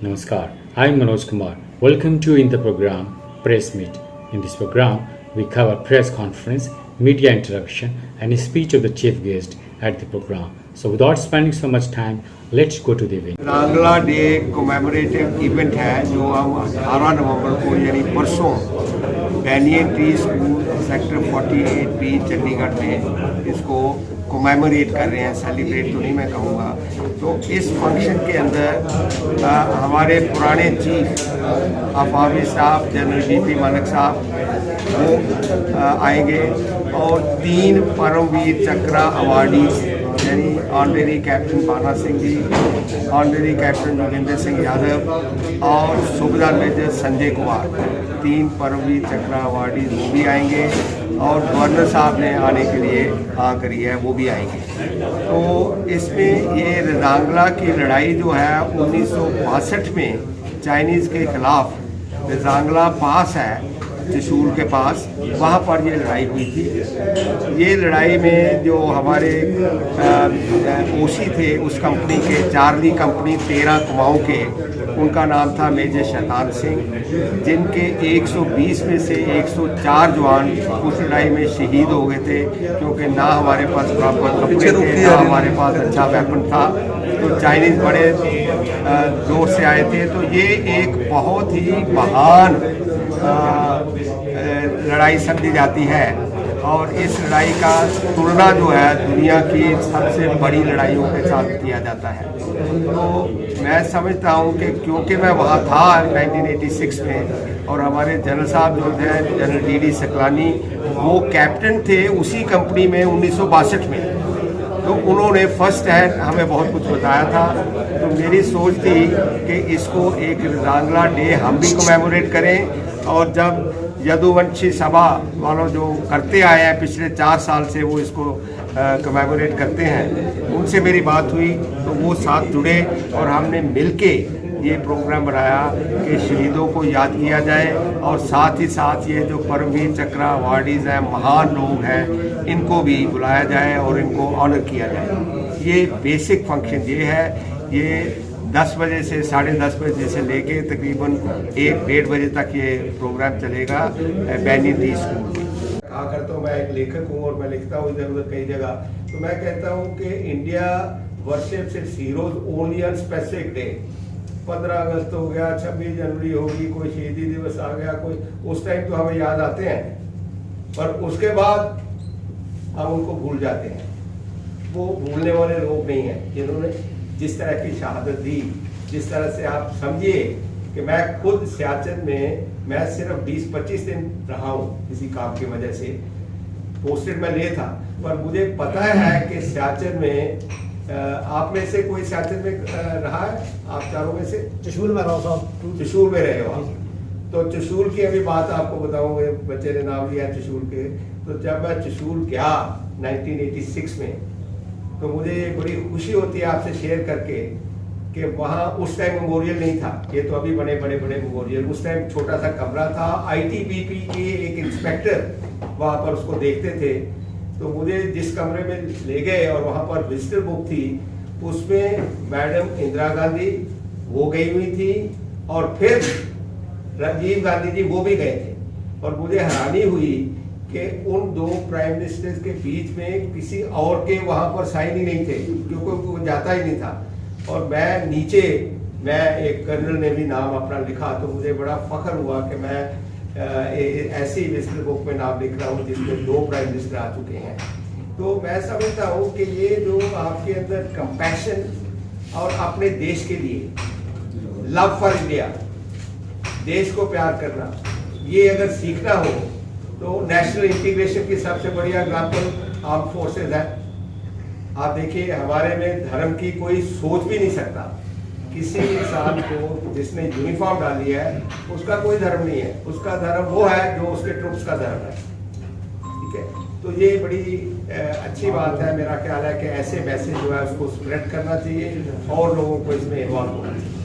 Namaskar, I am Manoj Kumar. Welcome to in the program Press Meet. In this program, we cover press conference, media interaction, and a speech of the chief guest at the program. So, without spending so much time, let's go to the event. Rangla day commemorative event है जो हम 18 नवंबर को यानी परसों banyan tree school sector 48B Chandigarh में इसको commemorate कर रहे हैं। सेलिब्रेट तो नहीं मैं कहूँगा। तो इस फंक्शन के अंदर हमारे पुराने चीफ आफावी साहब जनरल BP मानक साहब वो आएंगे और 3 परमवीर चक्र अवार्डीज यानी ऑनरेरी कैप्टन बाना सिंह जी, ऑनरेरी कैप्टन जोगिंदर सिंह यादव और सूबेदार मेजर संजय कुमार, 3 परमवीर चक्र अवार्डीज वो भी आएंगे और गवर्नर साहब ने आने के लिए हाँ करी है, वो भी आएंगे। तो इसमें ये रजांगला की लड़ाई जो है 1962 में चाइनीज़ के खिलाफ रजांगला पास है त्रिशूल के पास, वहाँ पर ये लड़ाई हुई थी। ये लड़ाई में जो हमारे ओसी थे उस कंपनी के, चार्ली कंपनी 13 कुमाऊँ के, उनका नाम था मेजर शैतान सिंह, जिनके 120 में से 104 जवान उस लड़ाई में शहीद हो गए थे क्योंकि ना हमारे पास प्रॉपर कपड़े थे, ना हमारे पास अच्छा वेपन था। तो चाइनीज़ बड़े जोर से आए थे। तो ये एक बहुत ही महान लड़ाई समझी जाती है और इस लड़ाई का तुलना जो है दुनिया की सबसे बड़ी लड़ाइयों के साथ किया जाता है। तो मैं समझता हूँ कि क्योंकि मैं वहाँ था 1986 में और हमारे जनरल साहब जो थे जनरल DD सकलानी वो कैप्टन थे उसी कंपनी में 1962 में, तो उन्होंने फर्स्ट हैंड हमें बहुत कुछ बताया था। तो मेरी सोच थी कि इसको एक रजांगला डे हम भी कोमेमोरेट करें और जब यदुवंशी सभा वालों जो करते आए हैं पिछले 4 साल से वो इसको कोमेमोरेट करते हैं, उनसे मेरी बात हुई तो वो साथ जुड़े और हमने मिलके ये प्रोग्राम बनाया कि शहीदों को याद किया जाए और साथ ही साथ ये जो परमवीर चक्र अवार्डीज़ हैं, महान लोग हैं, इनको भी बुलाया जाए और इनको ऑनर किया जाए। ये बेसिक फंक्शन ये है। ये 10 बजे से 10:30 बजे से लेके तकरीबन 1-1:30 बजे तक ये प्रोग्राम चलेगा बैनियन ट्री स्कूल में। कहा करता हूँ मैं एक लेखक हूँ और मैं लिखता हूँ इधर उधर कई जगह, तो मैं कहता हूँ कि India worships it's heroes only on specific day. 15 अगस्त हो गया, 26 जनवरी होगी, कोई शहीदी दिवस आ गया, कोई उस टाइम तो हमें याद आते हैं, पर उसके बाद हम उनको भूल जाते हैं। वो भूलने वाले लोग नहीं हैं जिन्होंने जिस तरह की शहादत दी। जिस तरह से आप समझिए कि मैं खुद सियाचिन में मैं सिर्फ 20-25 दिन रहा हूँ किसी काम की वजह से, पोस्टेड मैं ले था, पर मुझे पता है कि सियाचिन में आप में से कोई सियाचिन में रहा है? आप चारों में से? त्रिशूल में रहा साहब। त्रिशूल में रहे हो आप? तो त्रिशूल की अभी बात आपको बताऊंगा, बच्चे ने नाम लिया त्रिशूल के। तो जब मैं त्रिशूल गया 1986 में, तो मुझे बड़ी खुशी होती है आपसे शेयर करके कि वहाँ उस टाइम मेमोरियल नहीं था, ये तो अभी बड़े बड़े मेमोरियल, उस टाइम छोटा सा कमरा था। ITBP के एक इंस्पेक्टर वहाँ पर उसको देखते थे। तो मुझे जिस कमरे में ले गए और वहाँ पर विजिटर बुक थी, उसमें मैडम इंदिरा गांधी वो गई हुई थी और फिर राजीव गांधी जी वो भी गए थे। और मुझे हैरानी हुई कि उन 2 प्राइम मिनिस्टर्स के बीच में किसी और के वहाँ पर साइन ही नहीं थे क्योंकि वो जाता ही नहीं था। और मैं नीचे एक कर्नल ने भी नाम अपना लिखा, तो मुझे बड़ा फख्र हुआ कि मैं ऐसी विजिटर बुक में नाम लिख रहा हूँ जिसमें 2 प्राइम मिनिस्टर आ चुके हैं। तो मैं समझता हूँ कि ये जो आपके अंदर कंपैशन और अपने देश के लिए लव फॉर इंडिया, देश को प्यार करना, ये अगर सीखना हो तो नेशनल इंटीग्रेशन की सबसे बढ़िया एग्जाम्पल आर्म फोर्सेज है। आप देखिए हमारे में धर्म की कोई सोच भी नहीं सकता। किसी इंसान को जिसने यूनिफॉर्म डाली है उसका कोई धर्म नहीं है, उसका धर्म वो है जो उसके ट्रुप्स का धर्म है। ठीक है, तो ये बड़ी अच्छी बात है। मेरा ख्याल है कि ऐसे मैसेज जो है उसको स्प्रेड करना चाहिए और लोगों को इसमें इन्वॉल्व होना चाहिए।